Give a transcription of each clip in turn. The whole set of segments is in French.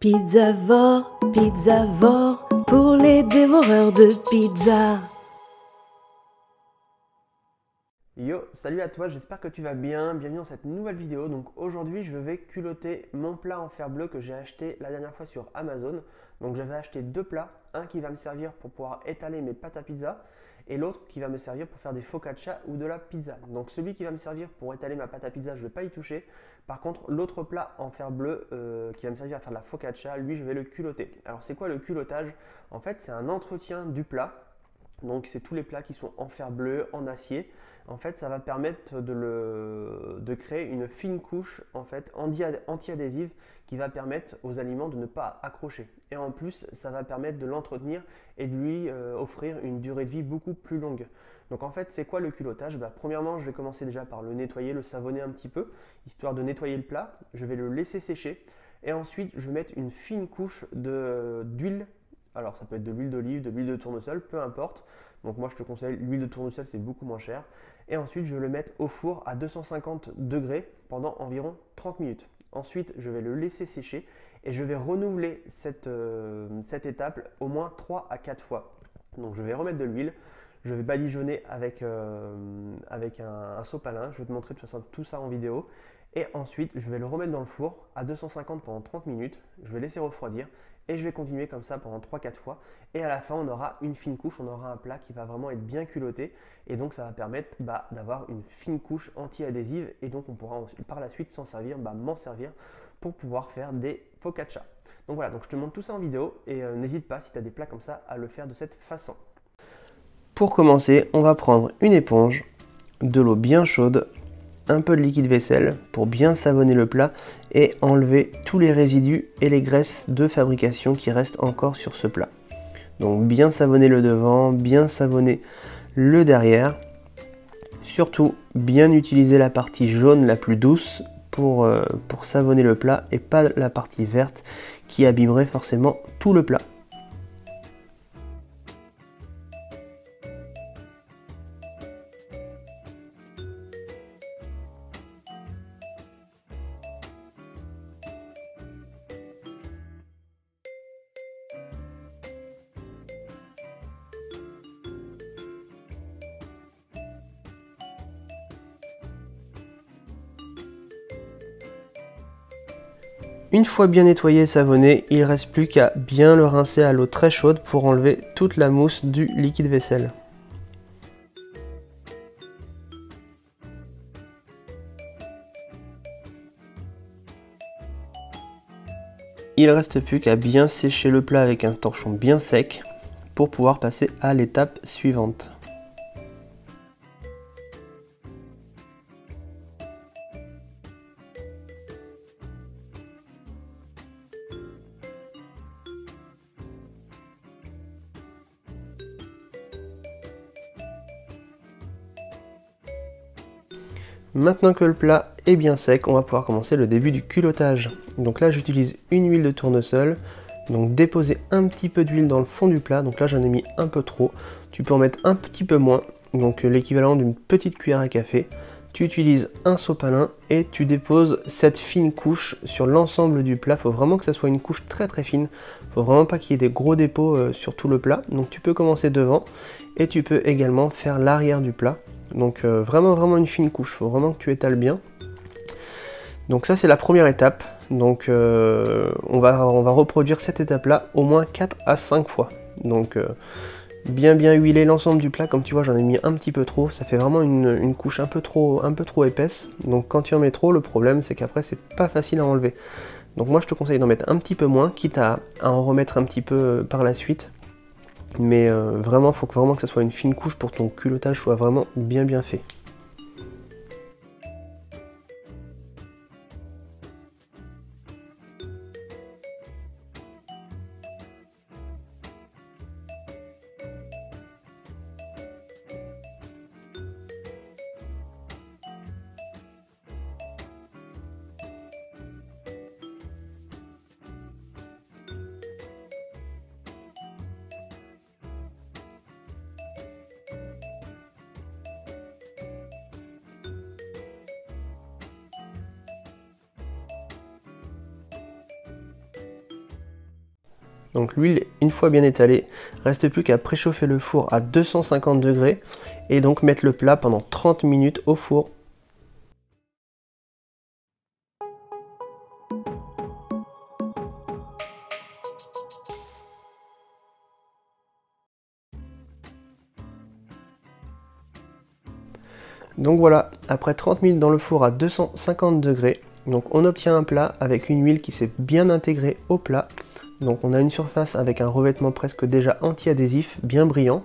Pizzavore, Pizzavore, pour les dévoreurs de pizza. Yo, salut à toi, j'espère que tu vas bien, bienvenue dans cette nouvelle vidéo. Donc aujourd'hui je vais culotter mon plat en fer bleu que j'ai acheté la dernière fois sur Amazon. Donc j'avais acheté deux plats, un qui va me servir pour pouvoir étaler mes pâtes à pizza et l'autre qui va me servir pour faire des focaccia ou de la pizza. Donc celui qui va me servir pour étaler ma pâte à pizza, je ne vais pas y toucher. Par contre l'autre plat en fer bleu qui va me servir à faire de la focaccia, lui je vais le culotter. Alors c'est quoi le culottage? En fait c'est un entretien du plat. Donc c'est tous les plats qui sont en fer bleu, en acier. En fait, ça va permettre de créer une fine couche en fait, anti-adhésive qui va permettre aux aliments de ne pas accrocher. Et en plus, ça va permettre de l'entretenir et de lui offrir une durée de vie beaucoup plus longue. Donc en fait, c'est quoi le culottage? Premièrement, je vais commencer déjà par le nettoyer, le savonner un petit peu, histoire de nettoyer le plat. Je vais le laisser sécher. Et ensuite, je vais mettre une fine couche d'huile. Alors ça peut être de l'huile d'olive, de l'huile de tournesol, peu importe. Donc moi je te conseille l'huile de tournesol, c'est beaucoup moins cher. Et ensuite je vais le mettre au four à 250 degrés pendant environ 30 minutes. Ensuite je vais le laisser sécher et je vais renouveler cette étape au moins 3 à 4 fois. Donc je vais remettre de l'huile, je vais badigeonner avec un sopalin, je vais te montrer de toute façon tout ça en vidéo. Et ensuite je vais le remettre dans le four à 250 pendant 30 minutes, je vais laisser refroidir. Et je vais continuer comme ça pendant 3-4 fois. Et à la fin, on aura une fine couche, on aura un plat qui va vraiment être bien culotté. Et donc, ça va permettre d'avoir une fine couche anti-adhésive. Et donc, on pourra par la suite s'en servir, m'en servir pour pouvoir faire des focaccia. Donc voilà, donc je te montre tout ça en vidéo. Et n'hésite pas, si tu as des plats comme ça, à le faire de cette façon. Pour commencer, on va prendre une éponge, de l'eau bien chaude, un peu de liquide vaisselle pour bien savonner le plat et enlever tous les résidus et les graisses de fabrication qui restent encore sur ce plat. Donc bien savonner le devant, bien savonner le derrière. Surtout bien utiliser la partie jaune la plus douce pour savonner le plat et pas la partie verte qui abîmerait forcément tout le plat. Une fois bien nettoyé et savonné, il ne reste plus qu'à bien le rincer à l'eau très chaude pour enlever toute la mousse du liquide vaisselle. Il ne reste plus qu'à bien sécher le plat avec un torchon bien sec pour pouvoir passer à l'étape suivante. Maintenant que le plat est bien sec, on va pouvoir commencer le début du culottage. Donc là j'utilise une huile de tournesol, donc déposer un petit peu d'huile dans le fond du plat, donc là j'en ai mis un peu trop, tu peux en mettre un petit peu moins, donc l'équivalent d'une petite cuillère à café. Tu utilises un sopalin et tu déposes cette fine couche sur l'ensemble du plat. Il faut vraiment que ça soit une couche très très fine. Il ne faut vraiment pas qu'il y ait des gros dépôts sur tout le plat. Donc tu peux commencer devant et tu peux également faire l'arrière du plat. Donc vraiment une fine couche. Il faut vraiment que tu étales bien. Donc ça c'est la première étape. Donc on va reproduire cette étape là au moins 4 à 5 fois. Donc bien huiler l'ensemble du plat, comme tu vois j'en ai mis un petit peu trop, ça fait vraiment une couche un peu trop épaisse, donc quand tu en mets trop, le problème c'est qu'après c'est pas facile à enlever. Donc moi je te conseille d'en mettre un petit peu moins, quitte à en remettre un petit peu par la suite, mais vraiment il faut vraiment que ça soit une fine couche pour que ton culottage soit vraiment bien fait. Donc l'huile, une fois bien étalée, reste plus qu'à préchauffer le four à 250 degrés et donc mettre le plat pendant 30 minutes au four. Donc voilà, après 30 minutes dans le four à 250 degrés, donc on obtient un plat avec une huile qui s'est bien intégrée au plat. Donc on a une surface avec un revêtement presque déjà anti-adhésif, bien brillant.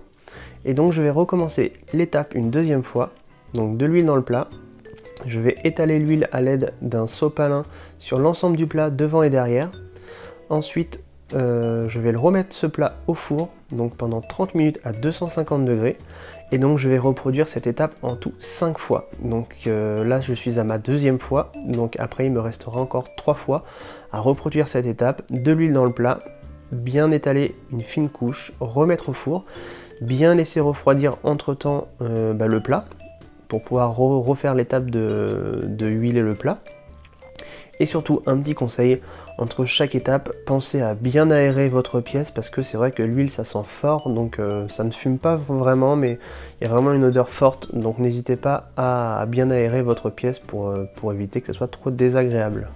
Et donc je vais recommencer l'étape une deuxième fois. Donc de l'huile dans le plat. Je vais étaler l'huile à l'aide d'un sopalin sur l'ensemble du plat devant et derrière. Ensuite, je vais le remettre ce plat au four, donc pendant 30 minutes à 250 degrés. Et donc je vais reproduire cette étape en tout 5 fois. Donc là je suis à ma deuxième fois, donc après il me restera encore 3 fois à reproduire cette étape. De l'huile dans le plat, bien étaler une fine couche, remettre au four, bien laisser refroidir entre temps le plat pour pouvoir refaire l'étape de huiler le plat. Et surtout, un petit conseil, entre chaque étape, pensez à bien aérer votre pièce parce que c'est vrai que l'huile ça sent fort, donc ça ne fume pas vraiment, mais il y a vraiment une odeur forte, donc n'hésitez pas à bien aérer votre pièce pour éviter que ce soit trop désagréable.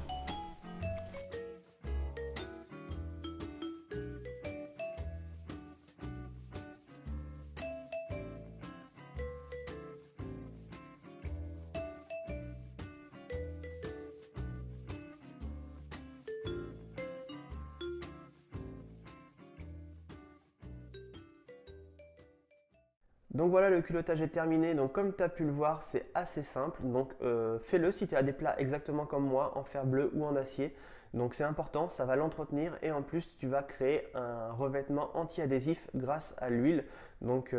Donc voilà, le culottage est terminé. Donc comme tu as pu le voir, c'est assez simple. Donc fais-le si tu as des plats exactement comme moi, en fer bleu ou en acier. Donc c'est important, ça va l'entretenir et en plus tu vas créer un revêtement anti-adhésif grâce à l'huile. Donc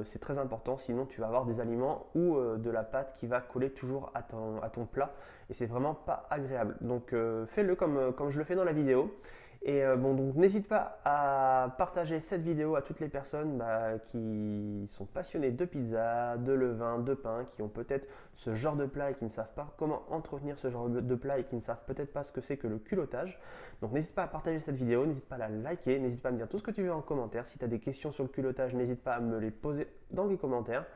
c'est très important, sinon tu vas avoir des aliments ou de la pâte qui va coller toujours à ton plat et c'est vraiment pas agréable. Donc fais-le comme je le fais dans la vidéo. Et bon, donc n'hésite pas à partager cette vidéo à toutes les personnes qui sont passionnées de pizza, de levain, de pain, qui ont peut-être ce genre de plat et qui ne savent pas comment entretenir ce genre de plat et qui ne savent peut-être pas ce que c'est que le culottage. Donc n'hésite pas à partager cette vidéo, n'hésite pas à la liker, n'hésite pas à me dire tout ce que tu veux en commentaire. Si tu as des questions sur le culottage, n'hésite pas à me les poser dans les commentaires.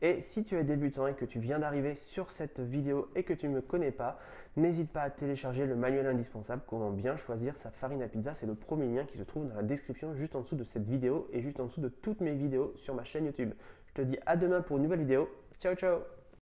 Et si tu es débutant et que tu viens d'arriver sur cette vidéo et que tu ne me connais pas, n'hésite pas à télécharger le manuel indispensable comment bien choisir sa farine à pizza. C'est le premier lien qui se trouve dans la description juste en dessous de cette vidéo et juste en dessous de toutes mes vidéos sur ma chaîne YouTube. Je te dis à demain pour une nouvelle vidéo. Ciao ciao!